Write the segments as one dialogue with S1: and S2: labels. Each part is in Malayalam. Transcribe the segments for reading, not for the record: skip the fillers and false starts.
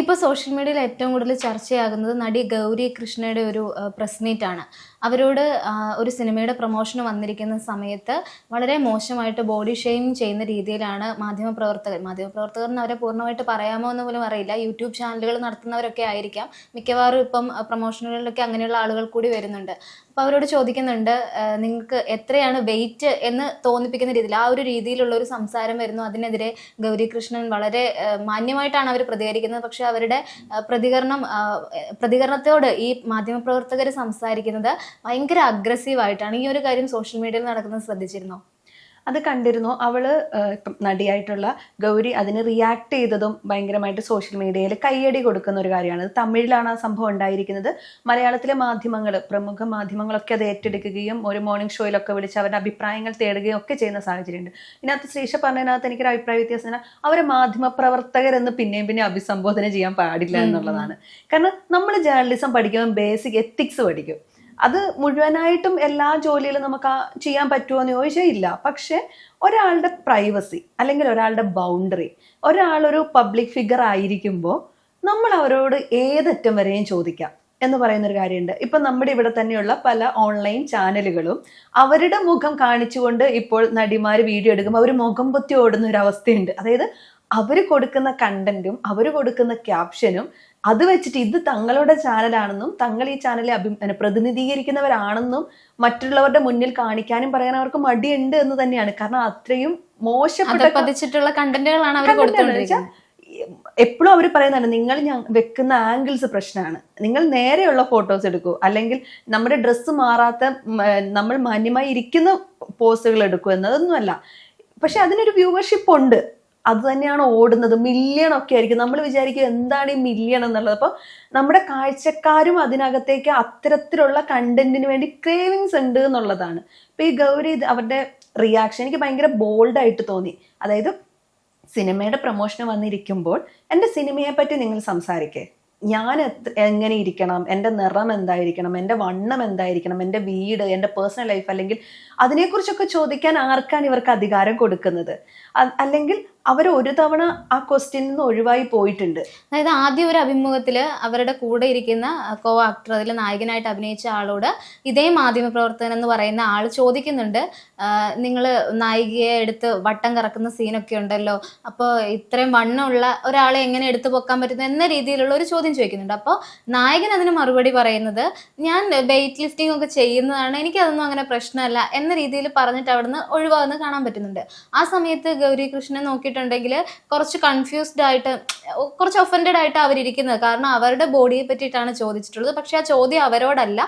S1: ഇപ്പോൾ സോഷ്യൽ മീഡിയയിൽ ഏറ്റവും കൂടുതൽ ചർച്ചയാകുന്നത് നടി ഗൗരി കൃഷ്ണയുടെ ഒരു പ്രസ് മീറ്റ് ആണ്. അവരോട് ഒരു സിനിമയുടെ പ്രൊമോഷന് വന്നിരിക്കുന്ന സമയത്ത് വളരെ മോശമായിട്ട് ബോഡി ഷെയിം ചെയ്യുന്ന രീതിയിലാണ് മാധ്യമപ്രവർത്തകർ അവരെ പൂർണ്ണമായിട്ട് പറയാമോ എന്ന് പോലും അറിയില്ല. യൂട്യൂബ് ചാനലുകൾ നടത്തുന്നവരൊക്കെ ആയിരിക്കാം. മിക്കവാറും ഇപ്പം പ്രൊമോഷനുകളിലൊക്കെ അങ്ങനെയുള്ള ആളുകൾ കൂടി വരുന്നുണ്ട്. അപ്പോൾ അവരോട് ചോദിക്കുന്നുണ്ട്, നിങ്ങൾക്ക് എത്രയാണ് വെയിറ്റ് എന്ന് തോന്നിപ്പിക്കുന്ന രീതിയിൽ ആ ഒരു രീതിയിലുള്ള ഒരു സംസാരം വരുന്നു. അതിനെതിരെ ഗൗരി കൃഷ്ണൻ വളരെ മാന്യമായിട്ടാണ് അവർ പ്രതികരിക്കുന്നത്. പക്ഷെ അവരുടെ പ്രതികരണത്തോട് ഈ മാധ്യമപ്രവർത്തകർ സംസാരിക്കുന്നത് ഭയങ്കര അഗ്രസീവായിട്ടാണ്. ഈ ഒരു കാര്യം സോഷ്യൽ മീഡിയയിൽ നടക്കുന്നത് ശ്രദ്ധിച്ചിരുന്നോ?
S2: അത് കണ്ടിരുന്നു. അവള് ഇപ്പം നടിയായിട്ടുള്ള ഗൗരി അതിന് റിയാക്ട് ചെയ്തതും ഭയങ്കരമായിട്ട് സോഷ്യൽ മീഡിയയിൽ കയ്യടി കൊടുക്കുന്ന ഒരു കാര്യമാണ്. തമിഴിലാണ് ആ സംഭവം ഉണ്ടായിരിക്കുന്നത്. മലയാളത്തിലെ മാധ്യമങ്ങൾ, പ്രമുഖ മാധ്യമങ്ങളൊക്കെ അത് ഏറ്റെടുക്കുകയും ഒരു മോർണിംഗ് ഷോയിലൊക്കെ വിളിച്ച് അവരുടെ അഭിപ്രായങ്ങൾ തേടുകയും ഒക്കെ ചെയ്യുന്ന സാഹചര്യമുണ്ട്. ഇതിനകത്ത് ശ്രീഷ പറഞ്ഞതിനകത്ത് എനിക്കൊരു അഭിപ്രായ വ്യത്യാസം, അവരെ മാധ്യമ പ്രവർത്തകരെന്ന് പിന്നെയും അഭിസംബോധന ചെയ്യാൻ പാടില്ല എന്നുള്ളതാണ്. കാരണം നമ്മൾ ജേർണലിസം പഠിക്കുമ്പോൾ ബേസിക് എത്തിക്സ് പഠിക്കും. അത് മുഴുവനായിട്ടും എല്ലാ ജോലിയിലും നമുക്ക് ചെയ്യാൻ പറ്റുമോ എന്ന് ചോദിച്ചാൽ ഇല്ല. പക്ഷെ ഒരാളുടെ പ്രൈവസി അല്ലെങ്കിൽ ഒരാളുടെ ബൗണ്ടറി, ഒരാളൊരു പബ്ലിക് ഫിഗർ ആയിരിക്കുമ്പോൾ നമ്മൾ അവരോട് ഏതറ്റം വരെയും ചോദിക്കാം എന്ന് പറയുന്നൊരു കാര്യമുണ്ട്. ഇപ്പൊ നമ്മുടെ ഇവിടെ തന്നെയുള്ള പല ഓൺലൈൻ ചാനലുകളും അവരുടെ മുഖം കാണിച്ചുകൊണ്ട് ഇപ്പോൾ നടിമാര് വീഡിയോ എടുക്കുമ്പോൾ അവർ മുഖം പൊത്തി ഓടുന്ന ഒരു അവസ്ഥയുണ്ട്. അതായത് അവർ കൊടുക്കുന്ന കണ്ടന്റും അവർ കൊടുക്കുന്ന ക്യാപ്ഷനും അത് വെച്ചിട്ട് ഇത് തങ്ങളുടെ ചാനലാണെന്നും തങ്ങൾ ഈ ചാനലെ പ്രതിനിധീകരിക്കുന്നവരാണെന്നും മറ്റുള്ളവരുടെ മുന്നിൽ കാണിക്കാനും പറയാൻ അവർക്ക് മടിയുണ്ട് എന്ന് തന്നെയാണ്. കാരണം അത്രയും
S1: മോശപ്പെട്ടിട്ടുള്ള കണ്ടന്റുകളാണ് അവർ കൊടുത്തുകൊണ്ടിരിക്കുന്നത്.
S2: എപ്പോഴും അവർ പറയുന്നതാണ്, നിങ്ങൾ വെക്കുന്ന ആംഗിൾസ് പ്രശ്നമാണ്, നിങ്ങൾ നേരെയുള്ള ഫോട്ടോസ് എടുക്കൂ, അല്ലെങ്കിൽ നമ്മുടെ ഡ്രസ്സ് മാറാത്ത നമ്മൾ മാന്യമായി ഇരിക്കുന്ന പോസുകൾ എടുക്കൂ എന്നതൊന്നുമല്ല. പക്ഷെ അതിനൊരു വ്യൂവർഷിപ്പ് ഉണ്ട്, അത് തന്നെയാണ് ഓടുന്നത്. മില്യൺ ഒക്കെ ആയിരിക്കും. നമ്മൾ വിചാരിക്കും എന്താണ് ഈ മില്യൺ എന്നുള്ളത്. അപ്പോൾ നമ്മുടെ കാഴ്ചക്കാരും അതിനകത്തേക്ക് അത്തരത്തിലുള്ള കണ്ടന്റിന് വേണ്ടി ക്രേവിങ്സ് ഉണ്ട് എന്നുള്ളതാണ്. ഇപ്പൊ ഈ ഗൗരി അവരുടെ റിയാക്ഷൻ എനിക്ക് ഭയങ്കര ബോൾഡായിട്ട് തോന്നി. അതായത് സിനിമയുടെ പ്രൊമോഷന് വന്നിരിക്കുമ്പോൾ എൻ്റെ സിനിമയെ പറ്റി നിങ്ങൾ സംസാരിക്കേ, ഞാൻ എങ്ങനെ ഇരിക്കണം, എൻ്റെ നിറം എന്തായിരിക്കണം, എൻ്റെ വണ്ണം എന്തായിരിക്കണം, എൻ്റെ വീട്, എൻ്റെ പേഴ്സണൽ ലൈഫ്, അല്ലെങ്കിൽ അതിനെക്കുറിച്ചൊക്കെ ചോദിക്കാൻ ആർക്കാണ് ഇവർക്ക് അധികാരം കൊടുക്കുന്നത്? അല്ലെങ്കിൽ അവർ ഒരു തവണ ആ ക്വസ്റ്റ്യനിൽ നിന്ന് ഒഴിവായി പോയിട്ടുണ്ട്.
S1: അതായത് ആദ്യം ഒരു അഭിമുഖത്തിൽ അവരുടെ കൂടെ ഇരിക്കുന്ന കോ ആക്ടർ, അതിൽ നായകനായിട്ട് അഭിനയിച്ച ആളോട് ഇതേ മാധ്യമപ്രവർത്തകൻ എന്ന് പറയുന്ന ആൾ ചോദിക്കുന്നുണ്ട്, നിങ്ങൾ നായികയെ എടുത്ത് വട്ടം കറക്കുന്ന സീനൊക്കെ ഉണ്ടല്ലോ, അപ്പോൾ ഇത്രയും വണ്ണമുള്ള ഒരാളെ എങ്ങനെ എടുത്തു പൊക്കാൻ പറ്റുന്നു എന്ന രീതിയിലുള്ള ഒരു ചോദ്യം ചോദിക്കുന്നുണ്ട്. അപ്പോൾ നായകൻ അതിന് മറുപടി പറയുന്നത്, ഞാൻ വെയിറ്റ് ലിഫ്റ്റിംഗ് ഒക്കെ ചെയ്യുന്നതാണ്, എനിക്കതൊന്നും അങ്ങനെ പ്രശ്നമല്ല എന്ന രീതിയിൽ പറഞ്ഞിട്ട് അവിടുന്ന് ഒഴിവാകുന്നത് കാണാൻ പറ്റുന്നുണ്ട്. ആ സമയത്ത് ഗൗരി കൃഷ്ണൻ നോക്കിയിട്ടുണ്ടെങ്കിൽ കുറച്ച് കൺഫ്യൂസ്ഡ് ആയിട്ട്, കുറച്ച് ഒഫൻഡഡ് ആയിട്ട് അവരിയ്ക്കുന്നത്. കാരണം അവരുടെ ബോഡിയെ പറ്റിയിട്ടാണ് ചോദിച്ചിട്ടുള്ളത്. പക്ഷെ ആ ചോദ്യം അവരോടല്ല,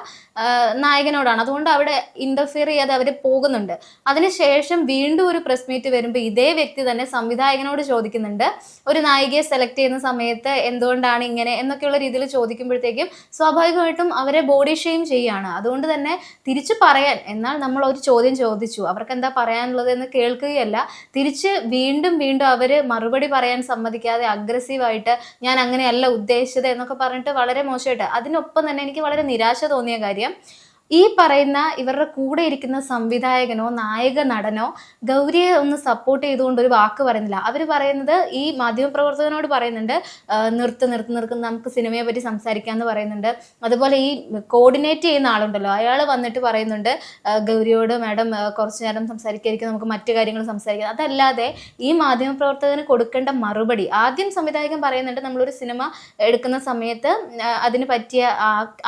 S1: നായകനോടാണ്. അതുകൊണ്ട് അവിടെ ഇന്റർഫിയർ ചെയ്യാതെ അവർ പോകുന്നുണ്ട്. അതിനുശേഷം വീണ്ടും ഒരു പ്രസ് മീറ്റ് വരുമ്പോൾ ഇതേ വ്യക്തി തന്നെ സംവിധായകനോട് ചോദിക്കുന്നുണ്ട്, ഒരു നായികയെ സെലക്ട് ചെയ്യുന്ന സമയത്ത് എന്തുകൊണ്ടാണ് ഇങ്ങനെ എന്നൊക്കെയുള്ള രീതിയിൽ ചോദിക്കുമ്പോഴത്തേക്കും സ്വാഭാവികമായിട്ടും അവരെ ബോഡി ഷെയിം ചെയ്യുകയാണ്. അതുകൊണ്ട് തന്നെ തിരിച്ചു പറയാൻ, എന്നാൽ നമ്മൾ ഒരു ചോദ്യം ചോദിച്ചു, അവർക്ക് എന്താ പറയാനുള്ളത് എന്ന് കേൾക്കുകയല്ല, തിരിച്ച് വീണ്ടും അവര് മറുപടി പറയാൻ സമ്മതിക്കാതെ അഗ്രസീവായിട്ട് ഞാൻ അങ്ങനെയല്ല ഉദ്ദേശിച്ചത് എന്നൊക്കെ പറഞ്ഞിട്ട് വളരെ മോശമായിട്ട്. അതിനൊപ്പം തന്നെ എനിക്ക് വളരെ നിരാശ തോന്നിയ കാര്യം, ഈ പറയുന്ന ഇവരുടെ കൂടെ ഇരിക്കുന്ന സംവിധായകനോ നായക നടനോ ഗൗരിയെ ഒന്ന് സപ്പോർട്ട് ചെയ്തുകൊണ്ട് ഒരു വാക്ക് പറയുന്നില്ല. അവർ പറയുന്നത്, ഈ മാധ്യമപ്രവർത്തകനോട് പറയുന്നുണ്ട്, നിർത്ത് നമുക്ക് സിനിമയെ പറ്റി സംസാരിക്കാമെന്ന് പറയുന്നുണ്ട്. അതുപോലെ ഈ കോർഡിനേറ്റ് ചെയ്യുന്ന ആളുണ്ടല്ലോ, അയാൾ വന്നിട്ട് പറയുന്നുണ്ട് ഗൗരിയോട്, മാഡം കുറച്ചു നേരം സംസാരിക്കാതിരിക്കും, നമുക്ക് മറ്റു കാര്യങ്ങൾ സംസാരിക്കാം. അതല്ലാതെ ഈ മാധ്യമപ്രവർത്തകന് കൊടുക്കേണ്ട മറുപടി, ആദ്യം സംവിധായകൻ പറയുന്നുണ്ട്, നമ്മളൊരു സിനിമ എടുക്കുന്ന സമയത്ത് അതിന് പറ്റിയ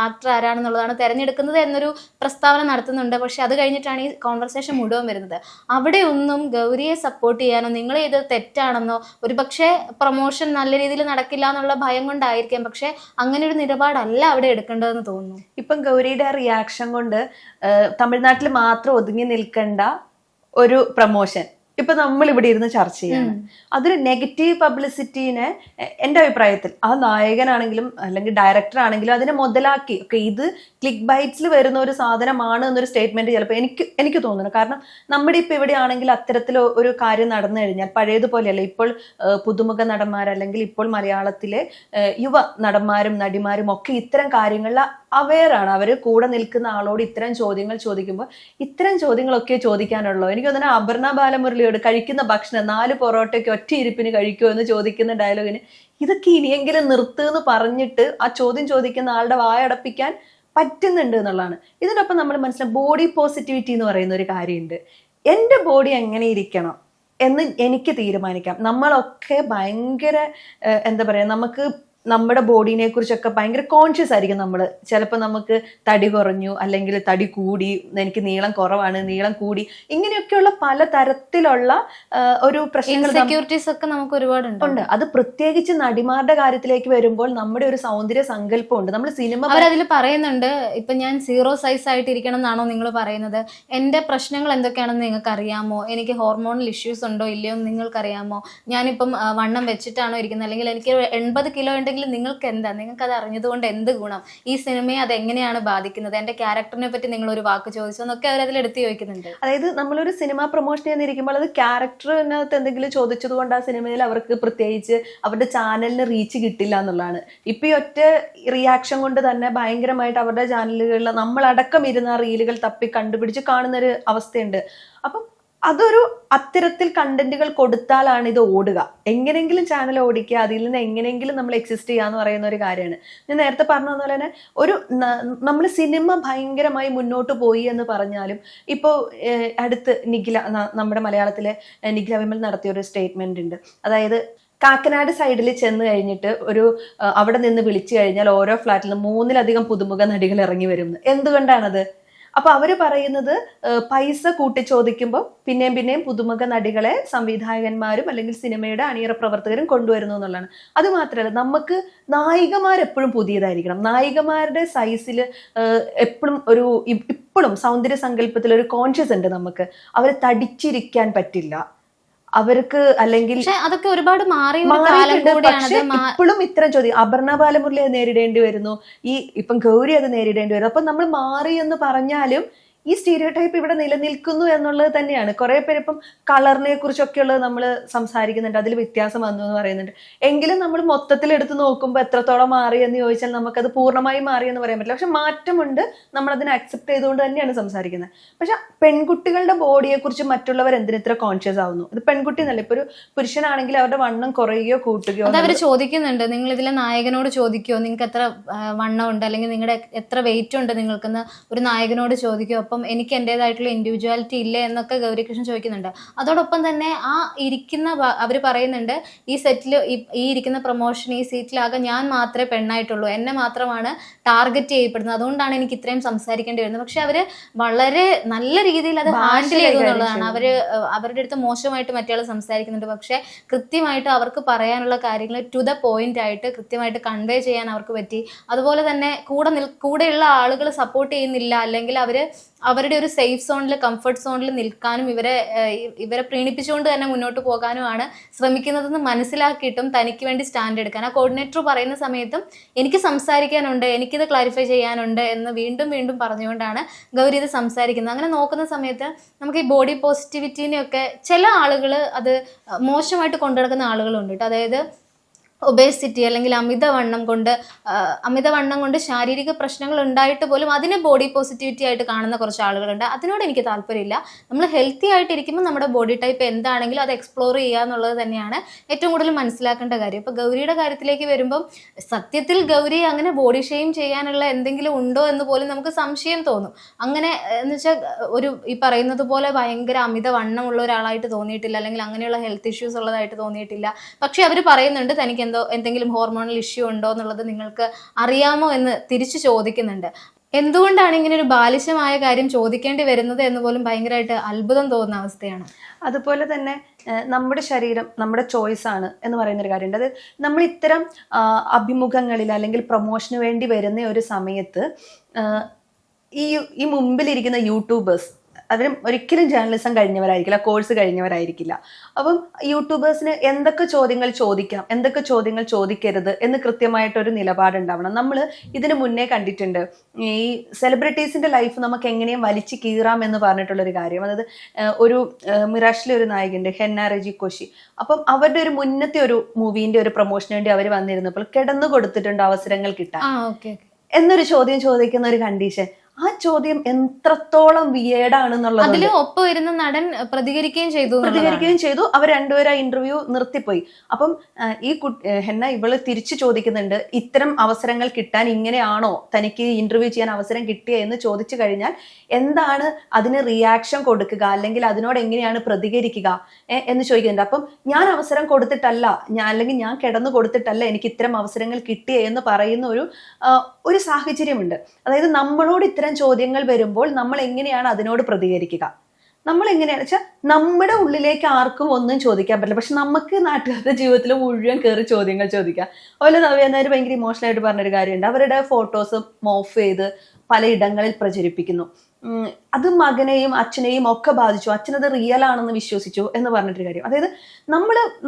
S1: ആക്ടർ ആരാണെന്നുള്ളതാണ് തിരഞ്ഞെടുക്കുന്നത് എന്നൊരു പ്രസ്താവന നടത്തുന്നുണ്ട്. പക്ഷെ അത് കഴിഞ്ഞിട്ടാണ് ഈ കോൺവെർസേഷൻ മുഴുവൻ വരുന്നത്. അവിടെ ഒന്നും ഗൗരിയെ സപ്പോർട്ട് ചെയ്യാനോ നിങ്ങൾ ചെയ്തത് തെറ്റാണെന്നോ, ഒരുപക്ഷെ പ്രൊമോഷൻ നല്ല രീതിയിൽ നടക്കില്ല എന്നുള്ള ഭയം കൊണ്ടായിരിക്കാം, പക്ഷെ അങ്ങനെ ഒരു നിലപാടല്ല അവിടെ എടുക്കേണ്ടതെന്ന് തോന്നുന്നു.
S2: ഇപ്പം ഗൗരിയുടെ റിയാക്ഷൻ കൊണ്ട് തമിഴ്നാട്ടിൽ മാത്രം ഒതുങ്ങി നിൽക്കേണ്ട ഒരു പ്രൊമോഷൻ ഇപ്പൊ നമ്മൾ ഇവിടെ ഇരുന്ന് ചർച്ച ചെയ്യാണ്. അതൊരു നെഗറ്റീവ് പബ്ലിസിറ്റീനെ എൻ്റെ അഭിപ്രായത്തിൽ ആ നായകനാണെങ്കിലും അല്ലെങ്കിൽ ഡയറക്ടർ ആണെങ്കിലും അതിനെ മുതലാക്കി, ഓക്കെ ഇത് ക്ലിക്ക് ബൈറ്റ്സിൽ വരുന്ന ഒരു സാധനമാണ് എന്നൊരു സ്റ്റേറ്റ്മെന്റ് ചിലപ്പോൾ എനിക്ക് തോന്നുന്നു. കാരണം നമ്മുടെ ഇപ്പൊ ഇവിടെ ആണെങ്കിൽ അത്തരത്തിൽ ഒരു കാര്യം നടന്നു കഴിഞ്ഞാൽ പഴയതുപോലെയല്ല. ഇപ്പോൾ പുതുമുഖ നടന്മാർ അല്ലെങ്കിൽ ഇപ്പോൾ മലയാളത്തിലെ യുവ നടന്മാരും നടിമാരും ഒക്കെ ഇത്തരം കാര്യങ്ങളിൽ അവെയർ ആണ്. അവർ കൂടെ നിൽക്കുന്ന ആളോട് ഇത്തരം ചോദ്യങ്ങൾ ചോദിക്കുമ്പോൾ ഇത്തരം ചോദ്യങ്ങളൊക്കെ ചോദിക്കാനുള്ളൂ. എനിക്ക് തോന്നുന്നു അപർണ ബാലമുരളിയോട് കഴിക്കുന്ന ഭക്ഷണം 4 പൊറോട്ടയ്ക്ക് ഒറ്റ ഇരിപ്പിന് കഴിക്കുമോ എന്ന് ചോദിക്കുന്ന ഡയലോഗിന് ഇതൊക്കെ ഇനിയെങ്കിലും നിർത്തുമെന്ന് പറഞ്ഞിട്ട് ആ ചോദ്യം ചോദിക്കുന്ന ആളുടെ വായടപ്പിക്കാൻ പറ്റുന്നുണ്ട് എന്നുള്ളതാണ്. ഇതിനൊപ്പം നമ്മൾ മനസ്സിലാക്കും ബോഡി പോസിറ്റിവിറ്റി എന്ന് പറയുന്ന ഒരു കാര്യമുണ്ട്. എൻ്റെ ബോഡി എങ്ങനെ ഇരിക്കണം എന്ന് എനിക്ക് തീരുമാനിക്കാം. നമ്മളൊക്കെ ഭയങ്കര എന്താ പറയാ, നമുക്ക് നമ്മുടെ ബോഡീനെ കുറിച്ചൊക്കെ ഭയങ്കര കോൺഷ്യസ് ആയിരിക്കും നമ്മൾ. ചിലപ്പോൾ നമുക്ക് തടി കുറഞ്ഞു, അല്ലെങ്കിൽ തടി കൂടി, എനിക്ക് നീളം കുറവാണ്, നീളം കൂടി, ഇങ്ങനെയൊക്കെയുള്ള പല തരത്തിലുള്ള ഒരു പ്രശ്നങ്ങൾ
S1: ഒക്കെ നമുക്ക് ഒരുപാടുണ്ട്.
S2: അത് പ്രത്യേകിച്ച് നടിമാരുടെ കാര്യത്തിലേക്ക് വരുമ്പോൾ നമ്മുടെ ഒരു സൗന്ദര്യ സങ്കല്പമുണ്ട്. നമ്മൾ സിനിമ
S1: അവരതിൽ പറയുന്നുണ്ട്, ഇപ്പൊ ഞാൻ 0 സൈസ് ആയിട്ട് ഇരിക്കണം എന്നാണോ നിങ്ങൾ പറയുന്നത്? എന്റെ പ്രശ്നങ്ങൾ എന്തൊക്കെയാണെന്ന് നിങ്ങൾക്ക് അറിയാമോ? എനിക്ക് ഹോർമോണൽ ഇഷ്യൂസ് ഉണ്ടോ ഇല്ലയോ എന്ന് നിങ്ങൾക്ക് അറിയാമോ? ഞാനിപ്പം വണ്ണം വെച്ചിട്ടാണോ ഇരിക്കുന്നത്, അല്ലെങ്കിൽ എനിക്ക് 80 കിലോ ഉണ്ടെങ്കിൽ നിങ്ങൾക്ക് എന്താ, നിങ്ങൾക്ക് അത് അറിഞ്ഞതുകൊണ്ട് എന്ത് ഗുണം? ഈ സിനിമയെ അത് എങ്ങനെയാണ് ബാധിക്കുന്നത്? എന്റെ ക്യാരക്ടറിനെ പറ്റി നിങ്ങൾ ഒരു വാക്ക് ചോദിച്ചോ എന്നൊക്കെ അവരതിൽ എടുത്ത് ചോദിക്കുന്നുണ്ട്.
S2: അതായത് നമ്മളൊരു സിനിമ പ്രൊമോഷൻ ചെയ്യുന്നിരിക്കുമ്പോൾ അത് ക്യാരക്ടറിനകത്ത് എന്തെങ്കിലും ചോദിച്ചത് കൊണ്ട് ആ സിനിമയിൽ അവർക്ക് പ്രത്യേകിച്ച് അവരുടെ ചാനലിന് റീച്ച് കിട്ടില്ല എന്നുള്ളതാണ്. ഇപ്പൊ ഈ ഒറ്റ റിയാക്ഷൻ കൊണ്ട് തന്നെ ഭയങ്കരമായിട്ട് അവരുടെ ചാനലുകളിൽ നമ്മളടക്കം ഇരുന്ന റീലുകൾ തപ്പി കണ്ടുപിടിച്ച് കാണുന്നൊരു അവസ്ഥയുണ്ട്. അപ്പം അതൊരു അത്തരത്തിൽ കണ്ടന്റുകൾ കൊടുത്താലാണ് ഇത് ഓടുക. എങ്ങനെയെങ്കിലും ചാനൽ ഓടിക്കുക, അതിൽ നിന്ന് എങ്ങനെയെങ്കിലും നമ്മൾ എക്സിസ്റ്റ് ചെയ്യാന്ന് പറയുന്ന ഒരു കാര്യമാണ്. ഞാൻ നേരത്തെ പറഞ്ഞ പോലെ തന്നെ ഒരു നമ്മൾ സിനിമ ഭയങ്കരമായി മുന്നോട്ട് പോയി എന്ന് പറഞ്ഞാലും ഇപ്പോൾ അടുത്ത് നമ്മുടെ മലയാളത്തിലെ നിഖില വിമൽ നടത്തിയ ഒരു സ്റ്റേറ്റ്മെന്റ് ഉണ്ട്. അതായത് കാക്കനാട് സൈഡിൽ ചെന്ന് കഴിഞ്ഞിട്ട് അവിടെ നിന്ന് വിളിച്ചു കഴിഞ്ഞാൽ ഓരോ ഫ്ലാറ്റിൽ നിന്ന് 3-ലധികം പുതുമുഖ നടികൾ ഇറങ്ങി വരും. എന്തുകൊണ്ടാണത്? അപ്പൊ അവര് പറയുന്നത് പൈസ കൂട്ടി ചോദിക്കുമ്പോൾ പിന്നെയും പുതുമുഖ നടികളെ സംവിധായകന്മാരും അല്ലെങ്കിൽ സിനിമയുടെ അണിയറ പ്രവർത്തകരും കൊണ്ടുവരുന്നു എന്നുള്ളതാണ്. അത് മാത്രമല്ല, നമുക്ക് നായികമാരെപ്പോഴും പുതിയതായിരിക്കണം. നായികമാരുടെ സൈസിൽ എപ്പോഴും ഇപ്പോഴും സൗന്ദര്യ സങ്കല്പത്തിൽ ഒരു കോൺഷ്യസ് ഉണ്ട് നമുക്ക്. അവർ തടിച്ചിരിക്കാൻ പറ്റില്ല അവർക്ക്, അല്ലെങ്കിൽ
S1: അതൊക്കെ ഒരുപാട്
S2: ഇപ്പോഴും ഇത്തരം ചോദ്യം അപർണ ബാലമുരളി അത് നേരിടേണ്ടി വരുന്നു, ഇപ്പം ഗൗരി അത് നേരിടേണ്ടി വരുന്നു. അപ്പൊ നമ്മൾ മാറി എന്ന് പറഞ്ഞാലും ഈ സ്റ്റീരിയോടൈപ്പ് ഇവിടെ നിലനിൽക്കുന്നു എന്നുള്ളത് തന്നെയാണ്. കുറെ പേര് ഇപ്പം കളറിനെ കുറിച്ചൊക്കെയുള്ളത് നമ്മൾ സംസാരിക്കുന്നുണ്ട്, അതിൽ വ്യത്യാസം വന്നു എന്ന് പറയുന്നുണ്ട്. എങ്കിലും നമ്മൾ മൊത്തത്തിൽ എടുത്ത് നോക്കുമ്പോൾ എത്രത്തോളം മാറി എന്ന് ചോദിച്ചാൽ നമുക്കത് പൂർണ്ണമായി മാറി എന്ന് പറയാൻ പറ്റില്ല. പക്ഷെ മാറ്റമുണ്ട്, നമ്മൾ അതിനെ അക്സെപ്റ്റ് ചെയ്തുകൊണ്ട് തന്നെയാണ് സംസാരിക്കുന്നത്. പക്ഷെ പെൺകുട്ടികളുടെ ബോഡിയെ കുറിച്ച് മറ്റുള്ളവർ എന്തിനിത്ര കോൺഷ്യസ് ആവുന്നു? ഇത് പെൺകുട്ടി എന്നല്ല, ഇപ്പൊ ഒരു പുരുഷനാണെങ്കിൽ അവരുടെ വണ്ണം കുറയുകയോ കൂട്ടുകയോ
S1: അവർ ചോദിക്കുന്നുണ്ട്. നിങ്ങൾ ഇതിലെ നായകനോട് ചോദിക്കോ നിങ്ങൾക്ക് എത്ര വണ്ണം ഉണ്ട്, അല്ലെങ്കിൽ നിങ്ങളുടെ എത്ര വെയിറ്റ് ഉണ്ട് നിങ്ങൾക്കെന്ന് ഒരു നായകനോട് ചോദിക്കോ? അപ്പം എനിക്ക് എൻ്റെതായിട്ടുള്ള ഇൻഡിവിജ്വാലിറ്റി ഇല്ലേ എന്നൊക്കെ ഗൗരികൃഷ്ണൻ ചോദിക്കുന്നുണ്ട്. അതോടൊപ്പം തന്നെ ആ ഇരിക്കുന്ന അവർ പറയുന്നുണ്ട്, ഈ സെറ്റിൽ ഈ ഇരിക്കുന്ന പ്രൊമോഷൻ ഈ സീറ്റിലാകെ ഞാൻ മാത്രമേ പെണ്ണായിട്ടുള്ളൂ, എന്നെ മാത്രമാണ് ടാർഗറ്റ് ചെയ്യപ്പെടുന്നത്, അതുകൊണ്ടാണ് എനിക്ക് ഇത്രയും സംസാരിക്കേണ്ടി വരുന്നത്. പക്ഷെ അവര് വളരെ നല്ല രീതിയിൽ അത് ഹാൻഡിൽ ചെയ്തു എന്നുള്ളതാണ്. അവരുടെ അടുത്ത് മോശമായിട്ട് മറ്റേ സംസാരിക്കുന്നുണ്ട്, പക്ഷെ കൃത്യമായിട്ട് അവർക്ക് പറയാനുള്ള കാര്യങ്ങൾ ടു ദ പോയിന്റ് ആയിട്ട് കൃത്യമായിട്ട് കൺവേ ചെയ്യാൻ അവർക്ക് പറ്റി. അതുപോലെ തന്നെ കൂടെയുള്ള ആളുകൾ സപ്പോർട്ട് ചെയ്യുന്നില്ല, അല്ലെങ്കിൽ അവരുടെ ഒരു സേഫ് സോണിൽ കംഫർട്ട് സോണിൽ നിൽക്കാനും ഇവരെ പ്രീണിപ്പിച്ചുകൊണ്ട് തന്നെ മുന്നോട്ട് പോകാനുമാണ് ശ്രമിക്കുന്നതെന്ന് മനസ്സിലാക്കിയിട്ടും തനിക്ക് വേണ്ടി സ്റ്റാൻഡ് എടുക്കാൻ ആ കോർഡിനേറ്റർ പറയുന്ന സമയത്തും എനിക്ക് സംസാരിക്കാനുണ്ട്, എനിക്കിത് ക്ലാരിഫൈ ചെയ്യാനുണ്ട് എന്ന് വീണ്ടും വീണ്ടും പറഞ്ഞുകൊണ്ടാണ് ഗൗരി ഇത് സംസാരിക്കുന്നത്. അങ്ങനെ നോക്കുന്ന സമയത്ത് നമുക്ക് ഈ ബോഡി പോസിറ്റിവിറ്റിനെയൊക്കെ ചില ആളുകൾ അത് മോശമായിട്ട് കൊണ്ടുനടക്കുന്ന ആളുകളുണ്ട് കേട്ടോ. അതായത് ഒബേസിറ്റി അല്ലെങ്കിൽ അമിതവണ്ണം കൊണ്ട് ശാരീരിക പ്രശ്നങ്ങൾ ഉണ്ടായിട്ട് പോലും അതിനെ ബോഡി പോസിറ്റിവിറ്റി ആയിട്ട് കാണുന്ന കുറച്ച് ആളുകളുണ്ട്. അതിനോട് എനിക്ക് താല്പര്യമില്ല. നമ്മൾ ഹെൽത്തി ആയിട്ടിരിക്കുമ്പോൾ നമ്മുടെ ബോഡി ടൈപ്പ് എന്താണെങ്കിലും അത് എക്സ്പ്ലോർ ചെയ്യുക എന്നുള്ളത് തന്നെയാണ് ഏറ്റവും കൂടുതൽ മനസ്സിലാക്കേണ്ട കാര്യം. ഇപ്പോൾ ഗൗരിയുടെ കാര്യത്തിലേക്ക് വരുമ്പം സത്യത്തിൽ ഗൗരി അങ്ങനെ ബോഡി ഷെയിം ചെയ്യാനുള്ള എന്തെങ്കിലും ഉണ്ടോ എന്ന് പോലും നമുക്ക് സംശയം തോന്നും. അങ്ങനെ എന്ന് വെച്ചാൽ ഈ പറയുന്നത് പോലെ ഭയങ്കര അമിതവണ്ണമുള്ള ഒരാളായിട്ട് തോന്നിയിട്ടില്ല, അല്ലെങ്കിൽ അങ്ങനെയുള്ള ഹെൽത്ത് ഇഷ്യൂസ് ഉള്ളതായിട്ട് തോന്നിയിട്ടില്ല. പക്ഷെ അവർ പറയുന്നുണ്ട് തനിക്ക് എന്തെങ്കിലും ഹോർമോണൽ ഇഷ്യൂ ഉണ്ടോ എന്നുള്ളത് നിങ്ങൾക്ക് അറിയാമോ എന്ന് തിരിച്ചു ചോദിക്കുന്നുണ്ട്. എന്തുകൊണ്ടാണ് ഇങ്ങനെ ഒരു ബാലിശമായ കാര്യം ചോദിക്കേണ്ടി വരുന്നത് എന്ന് പോലും ഭയങ്കരമായിട്ട് അത്ഭുതം തോന്നുന്ന അവസ്ഥയാണ്.
S2: അതുപോലെ തന്നെ നമ്മുടെ ശരീരം നമ്മുടെ ചോയ്സ് ആണ് എന്ന് പറയുന്നൊരു കാര്യമുണ്ട്. അത് നമ്മൾ ഇത്തരം അഭിമുഖങ്ങളിൽ അല്ലെങ്കിൽ പ്രൊമോഷന് വേണ്ടി വരുന്ന ഒരു സമയത്ത് ഈ മുമ്പിലിരിക്കുന്ന യൂട്യൂബേഴ്സ് അവരും ഒരിക്കലും ജേർണലിസം കഴിഞ്ഞവരായിരിക്കില്ല, കോഴ്സ് കഴിഞ്ഞവരായിരിക്കില്ല. അപ്പം യൂട്യൂബേഴ്സിന് എന്തൊക്കെ ചോദ്യങ്ങൾ ചോദിക്കാം, എന്തൊക്കെ ചോദ്യങ്ങൾ ചോദിക്കരുത് എന്ന് കൃത്യമായിട്ടൊരു നിലപാടുണ്ടാവണം. നമ്മൾ ഇതിനു മുന്നേ കണ്ടിട്ടുണ്ട് ഈ സെലിബ്രിറ്റീസിന്റെ ലൈഫ് നമുക്ക് എങ്ങനെയും വലിച്ചു കീറാം എന്ന് പറഞ്ഞിട്ടുള്ളൊരു കാര്യം. അതായത് ഒരു മിറാഷിലെ ഒരു നായകന്റെ ഹെന്ന റെജി കോശി, അപ്പം അവരുടെ ഒരു മുന്നത്തെ ഒരു മൂവീന്റെ ഒരു പ്രൊമോഷന് വേണ്ടി അവർ വന്നിരുന്നപ്പോൾ കിടന്നു കൊടുത്തിട്ടുണ്ട് അവസരങ്ങൾ കിട്ടാൻ. എന്നൊരു ചോദ്യം ചോദിക്കുന്ന ഒരു കണ്ടീഷൻ, ആ ചോദ്യം എത്രത്തോളം വിയേഡാണെന്നുള്ളത്
S1: അതിൽ ഒപ്പം വരുന്ന നടൻ പ്രതികരിക്കുകയും ചെയ്തു.
S2: അവർ രണ്ടുപേരും ആ ഇന്റർവ്യൂ നിർത്തിപ്പോയി. അപ്പം ഈ ഹെന്ന ഇവള് തിരിച്ചു ചോദിക്കുന്നുണ്ട്, ഇത്തരം അവസരങ്ങൾ കിട്ടാൻ ഇങ്ങനെയാണോ തനിക്ക് ഇന്റർവ്യൂ ചെയ്യാൻ അവസരം കിട്ടിയ എന്ന് ചോദിച്ചു കഴിഞ്ഞാൽ എന്താണ് അതിന് റിയാക്ഷൻ കൊടുക്കുക, അല്ലെങ്കിൽ അതിനോട് എങ്ങനെയാണ് പ്രതികരിക്കുക എന്ന് ചോദിക്കുന്നുണ്ട്. അപ്പം ഞാൻ അവസരം കൊടുത്തിട്ടല്ല, അല്ലെങ്കിൽ ഞാൻ കിടന്നു കൊടുത്തിട്ടല്ല എനിക്ക് ഇത്തരം അവസരങ്ങൾ കിട്ടിയ എന്ന് പറയുന്ന ഒരു സാഹചര്യമുണ്ട്. അതായത് നമ്മളോട് ഇത്തരം ചോദ്യങ്ങൾ വരുമ്പോൾ നമ്മൾ എങ്ങനെയാണ് അതിനോട് പ്രതികരിക്കുക, നമ്മൾ എങ്ങനെയാണെന്ന് വെച്ചാൽ നമ്മുടെ ഉള്ളിലേക്ക് ആർക്കും ഒന്നും ചോദിക്കാൻ പറ്റില്ല, പക്ഷെ നമുക്ക് നാട്ടുകാരുടെ ജീവിതത്തിൽ മുഴുവൻ കയറി ചോദ്യങ്ങൾ ചോദിക്കാം. അതുപോലെ നവ്യ ഭയങ്കര ഇമോഷണൽ ആയിട്ട് പറഞ്ഞൊരു കാര്യമുണ്ട്, അവരുടെ ഫോട്ടോസ് മോഫ് ചെയ്ത് പലയിടങ്ങളിൽ പ്രചരിപ്പിക്കുന്നു. അത് മകനെയും അച്ഛനെയും ഒക്കെ ബാധിച്ചു, അച്ഛനത് റിയൽ ആണെന്ന് വിശ്വസിച്ചു എന്ന് പറഞ്ഞിട്ടൊരു കാര്യം. അതായത്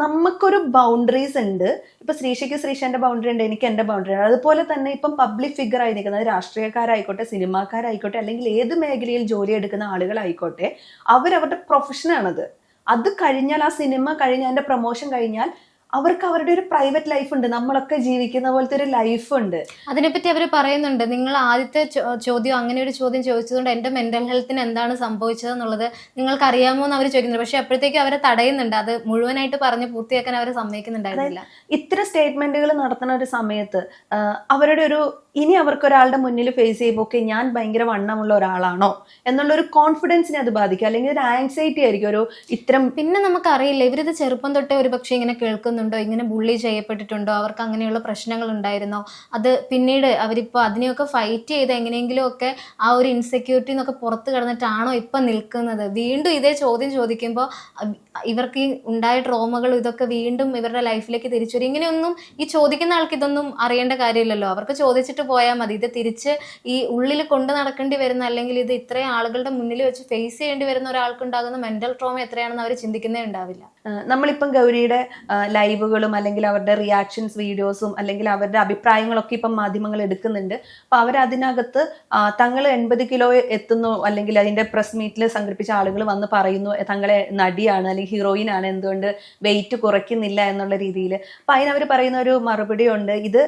S2: നമുക്കൊരു ബൗണ്ടറീസ് ഉണ്ട്. ഇപ്പൊ ശ്രീഷന്റെ ബൗണ്ടറി ഉണ്ട്, എനിക്ക് എന്റെ ബൗണ്ടറി ഉണ്ട്. അതുപോലെ തന്നെ ഇപ്പം പബ്ലിക് ഫിഗർ ആയി നിൽക്കുന്നത് രാഷ്ട്രീയക്കാരായിക്കോട്ടെ, സിനിമാക്കാരായിക്കോട്ടെ, അല്ലെങ്കിൽ ഏത് മേഖലയിൽ ജോലി എടുക്കുന്ന ആളുകളായിക്കോട്ടെ, അവരവരുടെ പ്രൊഫഷനാണത്. അത് കഴിഞ്ഞാൽ, ആ സിനിമ കഴിഞ്ഞാൽ, അതിന്റെ പ്രൊമോഷൻ കഴിഞ്ഞാൽ അവർക്ക് അവരുടെ ഒരു പ്രൈവറ്റ് ലൈഫ് ഉണ്ട്, നമ്മളൊക്കെ ജീവിക്കുന്ന പോലത്തെ ഒരു ലൈഫ് ഉണ്ട്.
S1: അതിനെപ്പറ്റി അവർ പറയുന്നുണ്ട്. നിങ്ങൾ ആദ്യത്തെ ചോദ്യം അങ്ങനെ ഒരു ചോദ്യം ചോദിച്ചതുകൊണ്ട് എന്റെ മെന്റൽ ഹെൽത്തിന് എന്താണ് സംഭവിച്ചത് എന്നുള്ളത് നിങ്ങൾക്ക് അറിയാമോ എന്ന് അവർ ചോദിക്കുന്നുണ്ട്. പക്ഷെ അപ്പോഴത്തേക്കും അവരെ തടയുന്നുണ്ട്, അത് മുഴുവനായിട്ട് പറഞ്ഞ് പൂർത്തിയാക്കാൻ അവരെ സമ്മതിക്കുന്നുണ്ടായിരുന്നില്ല.
S2: ഇത്തരം സ്റ്റേറ്റ്മെന്റുകൾ നടത്തുന്ന ഒരു സമയത്ത് അവരുടെ ഇനി അവർക്കൊരാളുടെ മുന്നിൽ ഫേസ് ചെയ്യുമ്പോൾ ഓക്കെ ഞാൻ ഭയങ്കര വണ്ണമുള്ള ഒരാളാണോ എന്നുള്ള ഒരു കോൺഫിഡൻസിനെ അത് ബാധിക്കും, അല്ലെങ്കിൽ ഒരു ആങ്സൈറ്റി ആയിരിക്കും ഇത്തരം.
S1: പിന്നെ നമുക്കറിയില്ല ഇവരിത് ചെറുപ്പം തൊട്ടേ ഒരു പക്ഷേ ഇങ്ങനെ കേൾക്കുന്നുണ്ടോ, ഇങ്ങനെ ബുള്ളി ചെയ്യപ്പെട്ടിട്ടുണ്ടോ, അവർക്ക് അങ്ങനെയുള്ള പ്രശ്നങ്ങൾ ഉണ്ടായിരുന്നോ, അത് പിന്നീട് അവരിപ്പോൾ അതിനെയൊക്കെ ഫൈറ്റ് ചെയ്ത് എങ്ങനെയെങ്കിലും ഒക്കെ ആ ഒരു ഇൻസെക്യൂരിറ്റി എന്നൊക്കെ പുറത്ത് കിടന്നിട്ടാണോ ഇപ്പം നിൽക്കുന്നത്. വീണ്ടും ഇതേ ചോദ്യം ചോദിക്കുമ്പോൾ ഇവർക്ക് ഈ ഉണ്ടായ ട്രോമകളും ഇതൊക്കെ വീണ്ടും ഇവരുടെ ലൈഫിലേക്ക് തിരിച്ചു വരും. ഇങ്ങനെയൊന്നും ഈ ചോദിക്കുന്ന ആൾക്ക് ഇതൊന്നും അറിയേണ്ട കാര്യമില്ലല്ലോ, അവർക്ക് ചോദിച്ചിട്ട് പോയാൽ മതി. ഇത് തിരിച്ച് ഈ ഉള്ളിൽ കൊണ്ടു നടക്കേണ്ടി വരുന്ന, അല്ലെങ്കിൽ ഇത് ഇത്രയും ആളുകളുടെ മുന്നിൽ വെച്ച് ഫേസ് ചെയ്യേണ്ടി വരുന്ന ഒരാൾക്ക് ഉണ്ടാകുന്ന മെന്റൽ ട്രോമ എത്രയാണെന്ന് അവർ ചിന്തിക്കുന്നേ ഉണ്ടാവില്ല.
S2: നമ്മളിപ്പം ഗൗരിയുടെ ലൈവുകളും അല്ലെങ്കിൽ അവരുടെ റിയാക്ഷൻസ് വീഡിയോസും അല്ലെങ്കിൽ അവരുടെ അഭിപ്രായങ്ങളൊക്കെ ഇപ്പം മാധ്യമങ്ങൾ എടുക്കുന്നുണ്ട്. അപ്പൊ അവരതിനകത്ത് തങ്ങൾ 80 കിലോ എത്തുന്നു, അല്ലെങ്കിൽ അതിന്റെ പ്രസ് മീറ്റിൽ സംഘടിപ്പിച്ച ആളുകൾ വന്ന് പറയുന്നു തങ്ങളെ നടിയാണ് അല്ലെങ്കിൽ ഹീറോയിൻ ആണ്, എന്തുകൊണ്ട് വെയിറ്റ് കുറയ്ക്കുന്നില്ല എന്നുള്ള രീതിയിൽ. അപ്പൊ അതിനവർ പറയുന്ന ഒരു മറുപടി ഉണ്ട്, ഇത്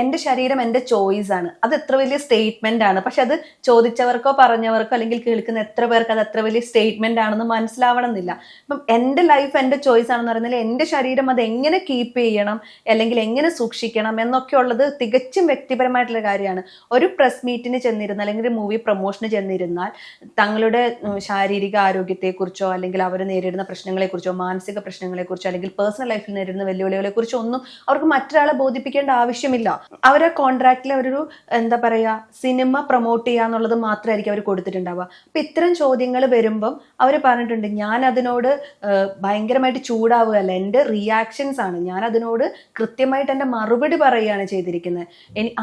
S2: എന്റെ ശരീരം എന്റെ ചോയ്സ് ആണ്. അത് എത്ര വലിയ സ്റ്റേറ്റ്മെന്റ് ആണ്, പക്ഷെ അത് ചോദിച്ചവർക്കോ പറഞ്ഞവർക്കോ അല്ലെങ്കിൽ കേൾക്കുന്ന എത്ര പേർക്ക് അത് എത്ര വലിയ സ്റ്റേറ്റ്മെന്റ് ആണെന്ന് മനസ്സിലാവണം എന്നില്ല. അപ്പം എന്റെ ലൈഫ് എന്റെ ചോയ്സ് ആണെന്ന് പറയുന്നത് എന്റെ ശരീരം അത് എങ്ങനെ കീപ്പ് ചെയ്യണം അല്ലെങ്കിൽ എങ്ങനെ സൂക്ഷിക്കണം എന്നൊക്കെ ഉള്ളത് തികച്ചും വ്യക്തിപരമായിട്ടുള്ള കാര്യമാണ്. ഒരു പ്രസ് മീറ്റിന് ചെന്നിരുന്നാൽ അല്ലെങ്കിൽ ഒരു മൂവി പ്രൊമോഷന് ചെന്നിരുന്നാൽ തങ്ങളുടെ ശാരീരിക ആരോഗ്യത്തെക്കുറിച്ചോ അല്ലെങ്കിൽ അവർ നേരിടുന്ന പ്രശ്നങ്ങളെക്കുറിച്ചോ മാനസിക പ്രശ്നങ്ങളെക്കുറിച്ചോ അല്ലെങ്കിൽ പേഴ്സണൽ ലൈഫിൽ നേരിടുന്ന വെല്ലുവിളികളെ കുറിച്ചോ ഒന്നും അവർക്ക് മറ്റൊരാളെ ബോധിപ്പിക്കേണ്ട ആവശ്യമില്ല. അവരെ കോൺട്രാക്റ്റിൽ അവരൊരു എന്താ പറയാ സിനിമ പ്രൊമോട്ട് ചെയ്യുക എന്നുള്ളത് മാത്രമായിരിക്കും അവർ കൊടുത്തിട്ടുണ്ടാവുക. അപ്പൊ ഇത്തരം ചോദ്യങ്ങൾ വരുമ്പം അവർ പറഞ്ഞിട്ടുണ്ട്, ഞാൻ അതിനോട് ഭയങ്കരമായിട്ട് ചൂടാവുകയല്ല, എൻ്റെ റിയാക്ഷൻസ് ആണ്, ഞാൻ അതിനോട് കൃത്യമായിട്ട് എൻ്റെ മറുപടി പറയുകയാണ് ചെയ്തിരിക്കുന്നത്.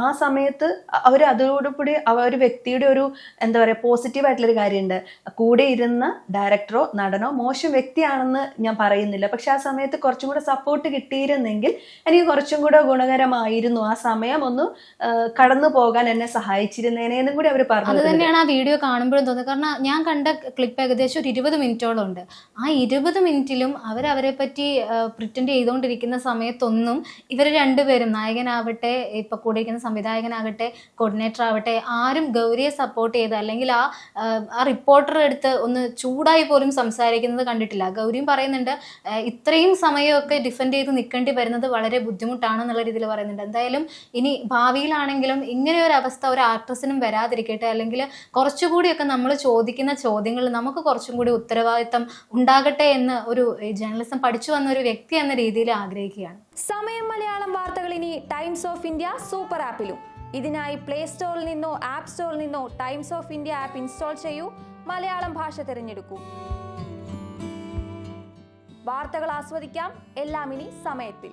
S2: ആ സമയത്ത് അവർ അതോടുകൂടി ഒരു വ്യക്തിയുടെ ഒരു എന്താ പറയുക പോസിറ്റീവായിട്ടുള്ളൊരു കാര്യമുണ്ട്, കൂടെ ഇരുന്ന ഡയറക്ടറോ നടനോ മോശം വ്യക്തിയാണെന്ന് ഞാൻ പറയുന്നില്ല, പക്ഷെ ആ സമയത്ത് കുറച്ചും കൂടെ സപ്പോർട്ട് കിട്ടിയിരുന്നെങ്കിൽ എനിക്ക് കുറച്ചും കൂടെ ഗുണകരമായിരുന്നു, ആ സമയം ഒന്ന് കടന്നു പോകാൻ എന്നെ സഹായിച്ചിരുന്നേനെന്നും കൂടി അവർ പറഞ്ഞു.
S1: അത് തന്നെയാണ് ആ വീഡിയോ കാണുമ്പോഴും തോന്നുന്നത്. കാരണം ഞാൻ കണ്ട ക്ലിപ്പ് ഏകദേശം ഒരു 20 മിനിറ്റോളം ഉണ്ട്. ആ 20 മിനിറ്റിലും അവരെ പറ്റി പ്രിറ്റൻഡ് ചെയ്തുകൊണ്ടിരിക്കുന്ന സമയത്തൊന്നും ഇവർ രണ്ടുപേരും, നായകനാവട്ടെ ഇപ്പൊ കൂടെ ഇരിക്കുന്ന സംവിധായകനാകട്ടെ കോർഡിനേറ്റർ ആവട്ടെ, ആരും ഗൗരിയെ സപ്പോർട്ട് ചെയ്ത് അല്ലെങ്കിൽ ആ റിപ്പോർട്ടറെ അടുത്ത് ഒന്ന് ചൂടായി പോലും സംസാരിക്കുന്നത് കണ്ടിട്ടില്ല. ഗൗരിയും പറയുന്നുണ്ട് ഇത്രയും സമയമൊക്കെ ഡിഫെൻഡ് ചെയ്ത് നിൽക്കേണ്ടി വരുന്നത് വളരെ ബുദ്ധിമുട്ടാണെന്നുള്ള രീതിയിൽ പറയുന്നുണ്ട്. എന്തായാലും ഇനി ഭാവിയിലാണെങ്കിലും ഇങ്ങനെ ഒരു അവസ്ഥ ഒരു ആക്ട്രസിനും വരാതിരിക്കട്ടെ, അല്ലെങ്കിൽ കുറച്ചുകൂടിയൊക്കെ നമ്മൾ ചോദിക്കുന്ന ചോദ്യങ്ങളിൽ നമുക്ക് കുറച്ചും കൂടി ഉത്തരവാദിത്തം ഉണ്ടാകട്ടെ എന്ന് ഒരു ജേർണലിസം പഠിച്ചു വന്ന ഒരു വ്യക്തി എന്ന രീതിയിൽ ആഗ്രഹിക്കുകയാണ്.
S3: സമയം മലയാളം വാർത്തകൾ ഇനി ടൈംസ് ഓഫ് ഇന്ത്യ സൂപ്പർ ആപ്പിലും. ഇതിനായി പ്ലേ സ്റ്റോറിൽ നിന്നോ ആപ്പ് സ്റ്റോറിൽ നിന്നോ times of India app install ചെയ്യൂ. മലയാളം ഭാഷ തിരഞ്ഞെടുക്കൂ. വാർത്തകൾ ആസ്വദിക്കാം, എല്ലാം ഇനി സമയത്തിൽ.